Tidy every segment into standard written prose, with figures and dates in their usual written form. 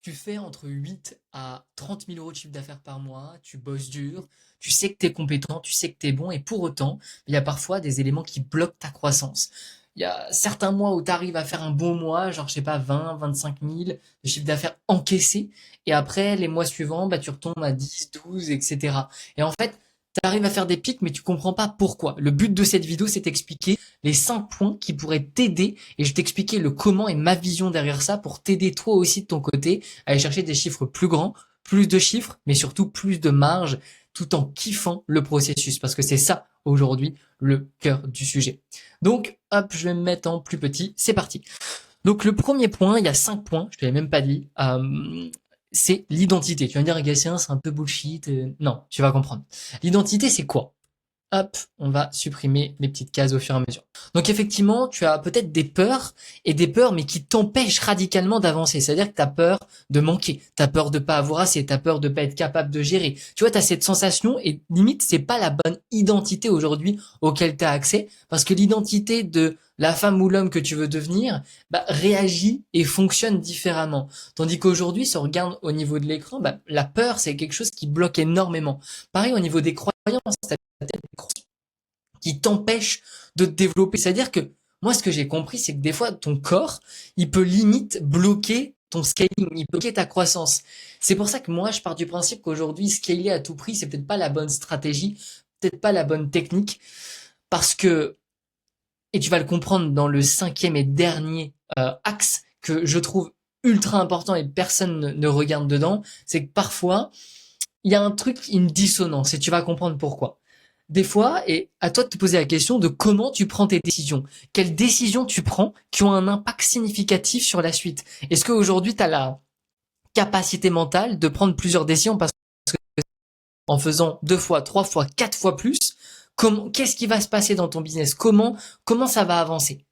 Tu fais entre 8 à 30 000 euros de chiffre d'affaires par mois, tu bosses dur, tu sais que tu es compétent, tu sais que tu es bon, et pour autant, il y a parfois des éléments qui bloquent ta croissance. Il y a certains mois où tu arrives à faire un bon mois, genre je sais pas, 20, 25 000 de chiffre d'affaires encaissé, et après, les mois suivants, bah, tu retombes à 10, 12, etc. Et en fait, tu arrives à faire des pics, mais tu comprends pas pourquoi. Le but de cette vidéo, c'est d'expliquer les 5 points qui pourraient t'aider, et je vais t'expliquer le comment et ma vision derrière ça pour t'aider toi aussi de ton côté à aller chercher des chiffres plus grands, plus de chiffres, mais surtout plus de marge, tout en kiffant le processus, parce que c'est ça aujourd'hui le cœur du sujet. Donc, hop, je vais me mettre en plus petit, c'est parti. Donc le premier point, il y a 5 points, je te l'ai même pas dit, c'est l'identité. Tu vas me dire, Gatien, c'est un peu bullshit. Non, tu vas comprendre. L'identité, c'est quoi? Hop, on va supprimer les petites cases au fur et à mesure. Donc effectivement, tu as peut-être des peurs, et des peurs, mais qui t'empêchent radicalement d'avancer. C'est-à-dire que tu as peur de manquer, tu as peur de pas avoir assez, tu as peur de pas être capable de gérer. Tu vois, tu as cette sensation, et limite, c'est pas la bonne identité aujourd'hui auquel tu as accès, parce que l'identité de la femme ou l'homme que tu veux devenir, bah, réagit et fonctionne différemment. Tandis qu'aujourd'hui, si on regarde au niveau de l'écran, bah, la peur, c'est quelque chose qui bloque énormément. Pareil au niveau des croyances, qui t'empêche de te développer. C'est-à-dire que moi, ce que j'ai compris, c'est que des fois, ton corps, il peut limite bloquer ton scaling, il peut bloquer ta croissance. C'est pour ça que moi, je pars du principe qu'aujourd'hui, scaler à tout prix, c'est peut-être pas la bonne stratégie, peut-être pas la bonne technique, parce que, et tu vas le comprendre dans le cinquième et dernier axe que je trouve ultra important et personne ne regarde dedans, c'est que parfois, il y a un truc, une dissonance, et tu vas comprendre pourquoi. Des fois, et à toi de te poser la question de comment tu prends tes décisions. Quelles décisions tu prends qui ont un impact significatif sur la suite? Est-ce qu'aujourd'hui, tu as la capacité mentale de prendre plusieurs décisions parce que en faisant 2 fois, 3 fois, 4 fois plus, qu'est-ce qui va se passer dans ton business? Comment ça va avancer?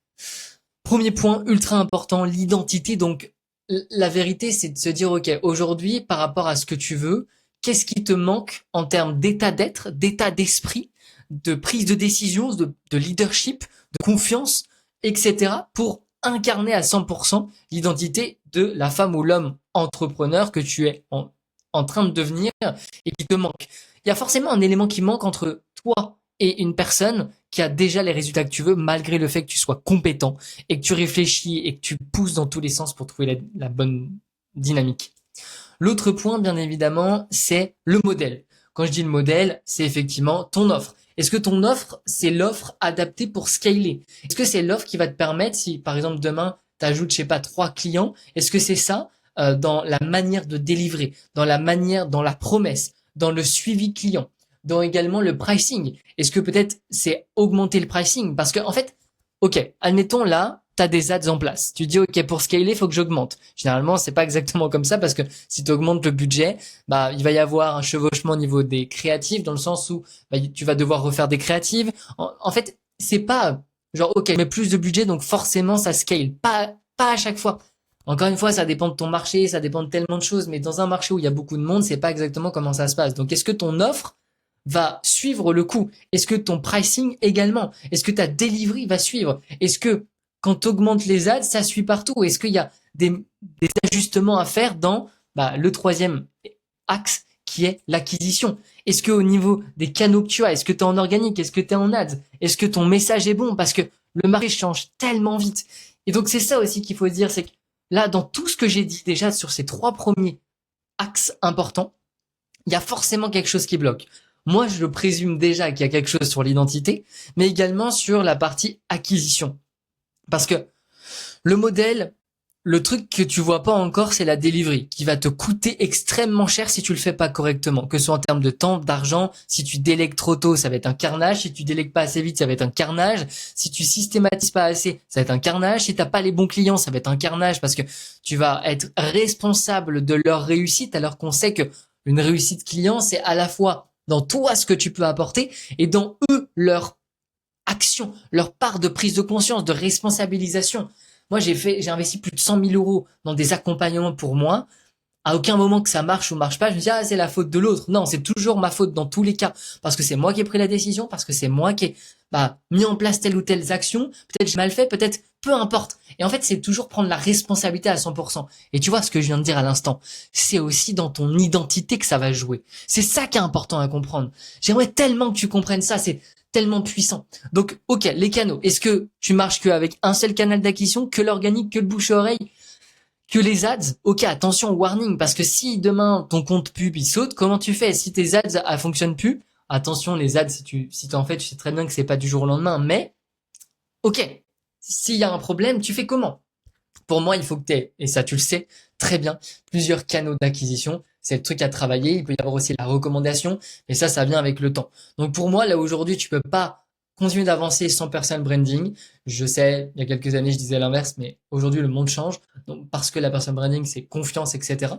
Premier point ultra important, l'identité. Donc, la vérité, c'est de se dire, OK, aujourd'hui, par rapport à ce que tu veux, qu'est-ce qui te manque en termes d'état d'être, d'état d'esprit, de prise de décision, de leadership, de confiance, etc. pour incarner à 100% l'identité de la femme ou l'homme entrepreneur que tu es en train de devenir et qui te manque. Il y a forcément un élément qui manque entre toi et une personne qui a déjà les résultats que tu veux, malgré le fait que tu sois compétent et que tu réfléchis et que tu pousses dans tous les sens pour trouver la bonne dynamique. L'autre point, bien évidemment, c'est le modèle. Quand je dis le modèle, c'est effectivement ton offre. Est-ce que ton offre, c'est l'offre adaptée pour scaler? Est-ce que c'est l'offre qui va te permettre, si par exemple demain, tu ajoutes, je sais pas, 3 clients, est-ce que c'est ça dans la manière de délivrer, dans la manière, dans la promesse, dans le suivi client, dans également le pricing? Est-ce que peut-être c'est augmenter le pricing? Parce que en fait, ok, admettons là, tu as des ads en place. Tu dis, ok, pour scaler, il faut que j'augmente. Généralement, c'est pas exactement comme ça parce que si tu augmentes le budget, bah, il va y avoir un chevauchement au niveau des créatifs dans le sens où bah, tu vas devoir refaire des créatives. En fait, c'est pas genre, ok, mais plus de budget, donc forcément, ça scale. Pas à chaque fois. Encore une fois, ça dépend de ton marché, ça dépend de tellement de choses, mais dans un marché où il y a beaucoup de monde, c'est pas exactement comment ça se passe. Donc, est-ce que ton offre va suivre le coup? Est-ce que ton pricing également? Est-ce que ta delivery va suivre? Est-ce que quand tu augmentes les ads, ça suit partout? Est-ce qu'il y a des ajustements à faire dans bah, le troisième axe qui est l'acquisition? Est-ce que au niveau des canaux que tu as, est-ce que tu es en organique? Est-ce que tu es en ads? Est-ce que ton message est bon? Parce que le marché change tellement vite. Et donc c'est ça aussi qu'il faut se dire, c'est que là, dans tout ce que j'ai dit déjà sur ces 3 premiers axes importants, il y a forcément quelque chose qui bloque. Moi, je le présume déjà qu'il y a quelque chose sur l'identité, mais également sur la partie acquisition. Parce que le modèle, le truc que tu vois pas encore, c'est la delivery, qui va te coûter extrêmement cher si tu le fais pas correctement. Que ce soit en termes de temps, d'argent, si tu délègues trop tôt, ça va être un carnage. Si tu délègues pas assez vite, ça va être un carnage. Si tu systématises pas assez, ça va être un carnage. Si t'as pas les bons clients, ça va être un carnage parce que tu vas être responsable de leur réussite alors qu'on sait que une réussite client, c'est à la fois dans toi ce que tu peux apporter et dans eux leur action, leur part de prise de conscience, de responsabilisation. Moi, j'ai investi plus de 100 000 euros dans des accompagnements pour moi. À aucun moment que ça marche ou marche pas, je me dis, ah, c'est la faute de l'autre. Non, c'est toujours ma faute dans tous les cas. Parce que c'est moi qui ai pris la décision, parce que c'est moi qui ai, bah, mis en place telle ou telle action. Peut-être j'ai mal fait, peut-être peu importe. Et en fait, c'est toujours prendre la responsabilité à 100%. Et tu vois ce que je viens de dire à l'instant, c'est aussi dans ton identité que ça va jouer. C'est ça qui est important à comprendre. J'aimerais tellement que tu comprennes ça, c'est tellement puissant. Donc, ok, les canaux. Est-ce que tu marches qu'avec un seul canal d'acquisition, que l'organique, que le bouche-à-oreille, que les ads? Ok, attention, warning, parce que si demain ton compte pub il saute, comment tu fais? Si tes ads fonctionnent plus, attention, les ads, si t'en fais, tu sais très bien que c'est pas du jour au lendemain, mais ok, s'il y a un problème, tu fais comment? Pour moi, il faut que tu aies, et ça tu le sais très bien, plusieurs canaux d'acquisition. C'est le truc à travailler. Il peut y avoir aussi la recommandation, et ça vient avec le temps. Donc pour moi, là aujourd'hui, tu peux pas continuer d'avancer sans personal branding. Je sais, il y a quelques années, je disais l'inverse, mais aujourd'hui, le monde change. Donc parce que la personal branding, c'est confiance, etc.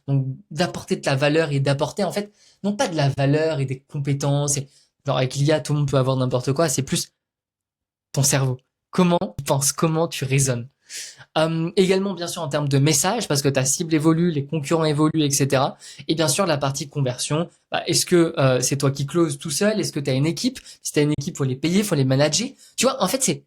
Donc d'apporter de la valeur et d'apporter en fait, non pas de la valeur et des compétences. Et, genre avec l'IA, tout le monde peut avoir n'importe quoi. C'est plus ton cerveau. Comment tu penses, comment tu raisonnes. Également, bien sûr, en termes de messages, parce que ta cible évolue, les concurrents évoluent, etc. Et bien sûr, la partie conversion. Bah, est-ce que c'est toi qui close tout seul? Est-ce que tu as une équipe? Si tu as une équipe, faut les payer, faut les manager. Tu vois, en fait,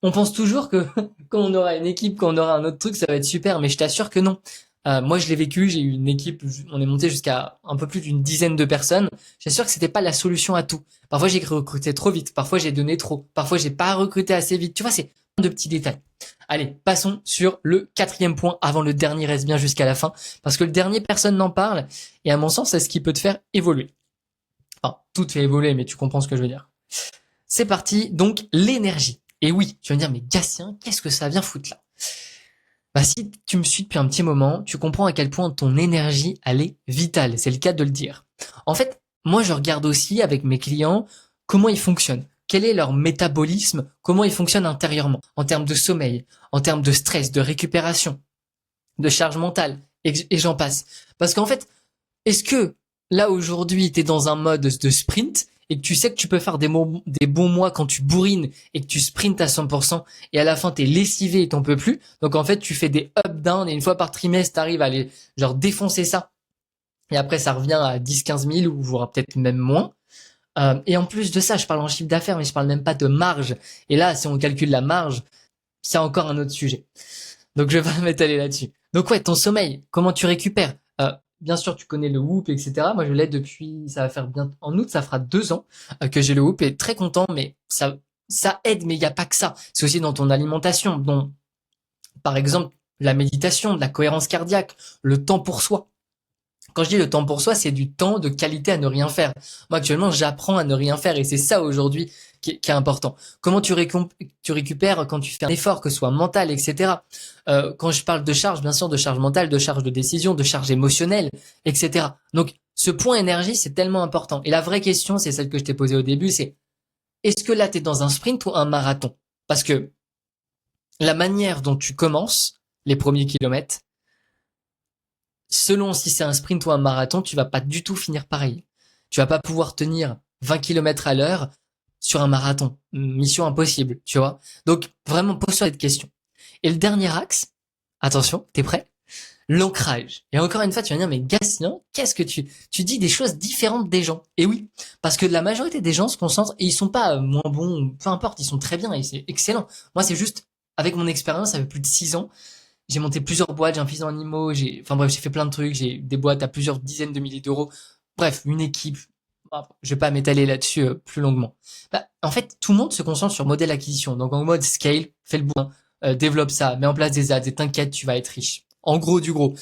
on pense toujours que quand on aura une équipe, quand on aura un autre truc, ça va être super, mais je t'assure que non. Moi, je l'ai vécu, j'ai eu une équipe, on est monté jusqu'à un peu plus d'une dizaine de personnes. J'assure que c'était pas la solution à tout. Parfois, j'ai recruté trop vite, parfois j'ai donné trop, parfois j'ai pas recruté assez vite. Tu vois, c'est plein de petits détails. Allez, passons sur le quatrième point avant le dernier reste bien jusqu'à la fin, parce que le dernier, personne n'en parle, et à mon sens, c'est ce qui peut te faire évoluer. Enfin, tout te fait évoluer, mais tu comprends ce que je veux dire. C'est parti, donc l'énergie. Et oui, tu vas me dire, mais Gatien, qu'est-ce que ça vient foutre là? Bah si tu me suis depuis un petit moment, tu comprends à quel point ton énergie, elle est vitale, c'est le cas de le dire. En fait, moi je regarde aussi avec mes clients comment ils fonctionnent, quel est leur métabolisme, comment ils fonctionnent intérieurement, en termes de sommeil, en termes de stress, de récupération, de charge mentale, et j'en passe. Parce qu'en fait, est-ce que là aujourd'hui t'es dans un mode de sprint et que tu sais que tu peux faire des bons mois quand tu bourrines et que tu sprintes à 100% et à la fin t'es lessivé et t'en peux plus. Donc en fait tu fais des up-down et une fois par trimestre t'arrives à aller genre défoncer ça et après ça revient à 10-15 000 ou voire peut-être même moins. Et en plus de ça, je parle en chiffre d'affaires mais je parle même pas de marge. Et là si on calcule la marge, c'est encore un autre sujet. Donc je vais pas m'étaler là-dessus. Donc ouais, ton sommeil, comment tu récupères? Bien sûr, tu connais le Whoop, etc. Moi, je l'ai depuis, ça va faire bien, en août, ça fera 2 ans que j'ai le Whoop et très content, mais ça aide, mais il n'y a pas que ça. C'est aussi dans ton alimentation, dont, par exemple, la méditation, la cohérence cardiaque, le temps pour soi. Quand je dis le temps pour soi, c'est du temps de qualité à ne rien faire. Moi, actuellement, j'apprends à ne rien faire et c'est ça aujourd'hui qui est important. Comment tu récupères quand tu fais un effort, que ce soit mental, etc. Quand je parle de charge, bien sûr, de charge mentale, de charge de décision, de charge émotionnelle, etc. Donc, ce point énergie, c'est tellement important. Et la vraie question, c'est celle que je t'ai posée au début, c'est est-ce que là, tu es dans un sprint ou un marathon? Parce que la manière dont tu commences les premiers kilomètres, selon si c'est un sprint ou un marathon, tu vas pas du tout finir pareil. Tu vas pas pouvoir tenir 20 km à l'heure sur un marathon. Mission impossible, tu vois. Donc, vraiment, pose-toi cette question. Et le dernier axe, attention, t'es prêt? L'ancrage. Et encore une fois, tu vas dire, mais Gatien, qu'est-ce que tu dis des choses différentes des gens? Et oui, parce que la majorité des gens se concentrent et ils sont pas moins bons, peu importe, ils sont très bien et c'est excellent. Moi, c'est juste, avec mon expérience, ça fait plus de 6 ans, j'ai monté plusieurs boîtes, j'ai un fils en animaux, enfin bref, j'ai fait plein de trucs, j'ai des boîtes à plusieurs dizaines de milliers d'euros. Bref, une équipe. Je vais pas m'étaler là-dessus plus longuement. Bah, en fait, tout le monde se concentre sur modèle acquisition. Donc en mode scale, fais le boulot, développe ça, mets en place des ads et t'inquiète, tu vas être riche. En gros du gros.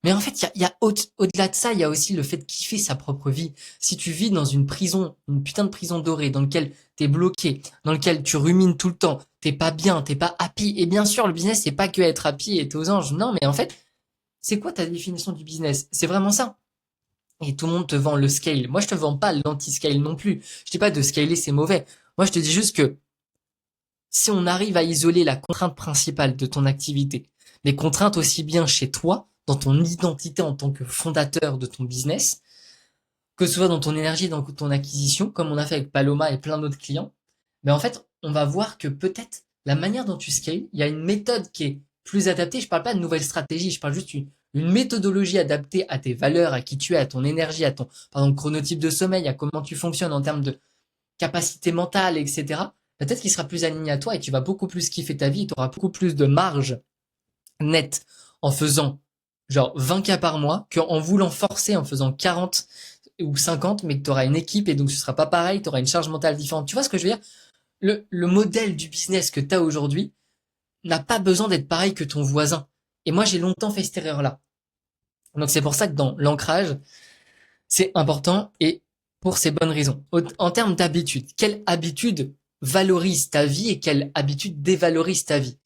Mais en fait, il y a au-delà de ça, il y a aussi le fait de kiffer sa propre vie. Si tu vis dans une prison, une putain de prison dorée, dans laquelle t'es bloqué, dans lequel tu rumines tout le temps, t'es pas bien, t'es pas happy. Et bien sûr, le business, c'est pas que être happy et t'es aux anges. Non, mais en fait, c'est quoi ta définition du business? C'est vraiment ça. Et tout le monde te vend le scale. Moi, je te vends pas l'anti-scale non plus. Je dis pas de scaler, c'est mauvais. Moi, je te dis juste que si on arrive à isoler la contrainte principale de ton activité, les contraintes aussi bien chez toi, dans ton identité en tant que fondateur de ton business, que ce soit dans ton énergie, dans ton acquisition, comme on a fait avec Paloma et plein d'autres clients, mais en fait, on va voir que peut-être la manière dont tu scales, il y a une méthode qui est plus adaptée. Je parle pas de nouvelle stratégie, je parle juste une méthodologie adaptée à tes valeurs, à qui tu es, à ton énergie, à ton, par exemple, chronotype de sommeil, à comment tu fonctionnes en termes de capacité mentale, etc. peut-être qu'il sera plus aligné à toi et tu vas beaucoup plus kiffer ta vie et tu auras beaucoup plus de marge nette en faisant genre 20 cas par mois qu'en voulant forcer en faisant 40 ou 50, mais que tu auras une équipe et donc ce sera pas pareil, tu auras une charge mentale différente. Tu vois ce que je veux dire? Le modèle du business que tu as aujourd'hui n'a pas besoin d'être pareil que ton voisin. Et moi, j'ai longtemps fait cette erreur-là. Donc c'est pour ça que dans l'ancrage, c'est important et pour ces bonnes raisons. En termes d'habitude, quelle habitude valorise ta vie et quelle habitude dévalorise ta vie?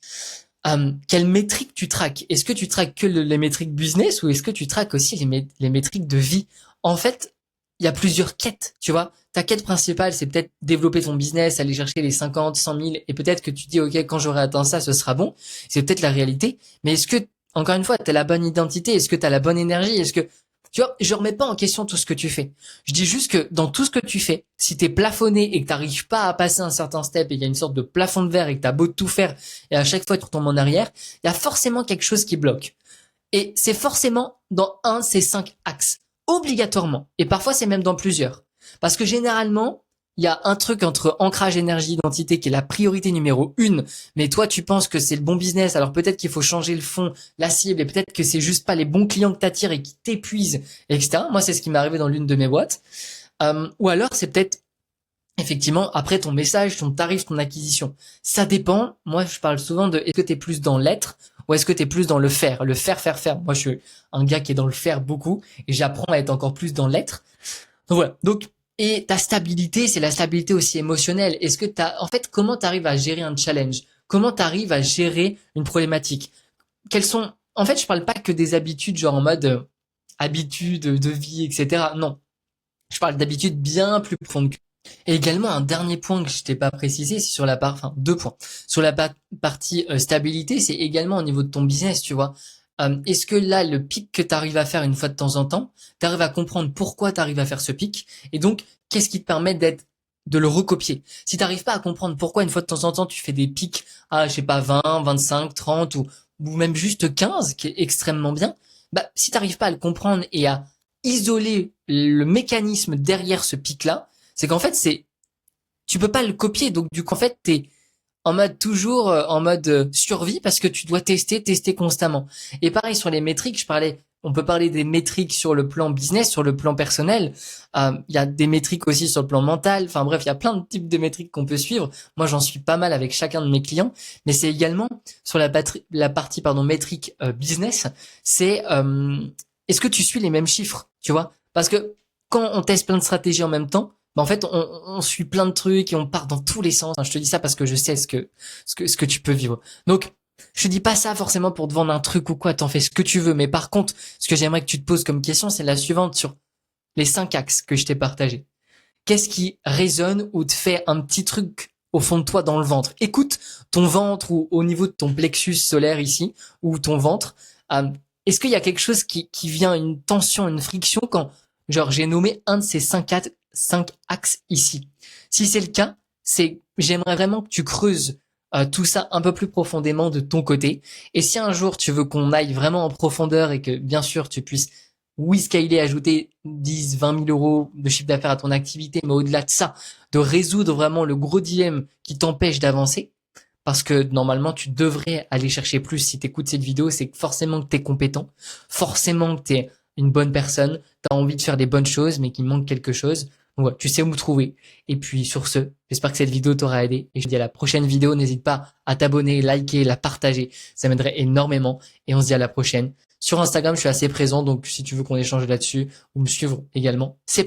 Quelles métriques tu traques? Est-ce que tu traques que les métriques business ou est-ce que tu traques aussi les métriques de vie? En fait, il y a plusieurs quêtes, tu vois. Ta quête principale, c'est peut-être développer ton business, aller chercher les 50, 100 000 et peut-être que tu dis, OK, quand j'aurai atteint ça, ce sera bon. C'est peut-être la réalité. Mais est-ce que, encore une fois, t'as la bonne identité? Est-ce que t'as la bonne énergie? Est-ce que, tu vois, je remets pas en question tout ce que tu fais. Je dis juste que dans tout ce que tu fais, si t'es plafonné et que t'arrives pas à passer un certain step et il y a une sorte de plafond de verre et que t'as beau tout faire et à chaque fois tu retombes en arrière, il y a forcément quelque chose qui bloque. Et c'est forcément dans un de ces 5 axes. Obligatoirement. Et parfois c'est même dans plusieurs. Parce que généralement, il y a un truc entre ancrage, énergie, identité qui est la priorité numéro 1, mais toi tu penses que c'est le bon business, alors peut-être qu'il faut changer le fond, la cible, et peut-être que c'est juste pas les bons clients que t'attires et qui t'épuisent, etc. Moi c'est ce qui m'est arrivé dans l'une de mes boîtes. Ou alors c'est peut-être effectivement après ton message, ton tarif, ton acquisition. Ça dépend. Moi je parle souvent de est-ce que t'es plus dans l'être ou est-ce que t'es plus dans le faire. Le faire, faire, faire. Moi je suis un gars qui est dans le faire beaucoup et j'apprends à être encore plus dans l'être. Donc voilà. Donc, et ta stabilité, c'est la stabilité aussi émotionnelle. Est-ce que en fait, comment t'arrives à gérer un challenge? Comment t'arrives à gérer une problématique? En fait, je parle pas que des habitudes, genre en mode, habitudes de vie, etc. Non. Je parle d'habitudes bien plus profondes. Et également, un dernier point que je t'ai pas précisé, c'est sur enfin, 2 points. Sur la partie stabilité, c'est également au niveau de ton business, tu vois. Est-ce que là, le pic que tu arrives à faire une fois de temps en temps, tu arrives à comprendre pourquoi tu arrives à faire ce pic, et donc, qu'est-ce qui te permet de le recopier? Si tu n'arrives pas à comprendre pourquoi une fois de temps en temps tu fais des pics à, je sais pas, 20, 25, 30 ou même juste 15, qui est extrêmement bien, bah, si tu n'arrives pas à le comprendre et à isoler le mécanisme derrière ce pic-là, c'est qu'en fait, tu peux pas le copier. Donc, du coup, en fait, t'es en mode toujours en mode survie parce que tu dois tester constamment. Et pareil sur les métriques, on peut parler des métriques sur le plan business, sur le plan personnel. Il y a des métriques aussi sur le plan mental. Enfin bref, il y a plein de types de métriques qu'on peut suivre. Moi, j'en suis pas mal avec chacun de mes clients, mais c'est également sur la partie métrique business. C'est est-ce que tu suis les mêmes chiffres, tu vois? Parce que quand on teste plein de stratégies en même temps, bah en fait, on suit plein de trucs et on part dans tous les sens. Je te dis ça parce que je sais ce que tu peux vivre. Donc, je te dis pas ça forcément pour te vendre un truc ou quoi, t'en fais ce que tu veux. Mais par contre, ce que j'aimerais que tu te poses comme question, c'est la suivante sur les 5 axes que je t'ai partagés. Qu'est-ce qui résonne ou te fait un petit truc au fond de toi dans le ventre? Écoute ton ventre ou au niveau de ton plexus solaire ici, ou ton ventre. Est-ce qu'il y a quelque chose qui vient, une tension, une friction quand, genre, j'ai nommé un de ces 5 axes ici? Si c'est le cas, j'aimerais vraiment que tu creuses tout ça un peu plus profondément de ton côté. Et si un jour tu veux qu'on aille vraiment en profondeur et que bien sûr tu puisses, oui, scaler, ajouter 10, 20 000 euros de chiffre d'affaires à ton activité, mais au-delà de ça, de résoudre vraiment le gros dilemme qui t'empêche d'avancer, parce que normalement tu devrais aller chercher plus si t'écoutes cette vidéo, c'est que forcément que t'es compétent, forcément que t'es une bonne personne, t'as envie de faire des bonnes choses, mais qu'il manque quelque chose. Donc voilà, tu sais où me trouver. Et puis sur ce, j'espère que cette vidéo t'aura aidé. Et je te dis à la prochaine vidéo, n'hésite pas à t'abonner, liker, la partager. Ça m'aiderait énormément. Et on se dit à la prochaine. Sur Instagram, je suis assez présent, donc si tu veux qu'on échange là-dessus ou me suivre également, c'est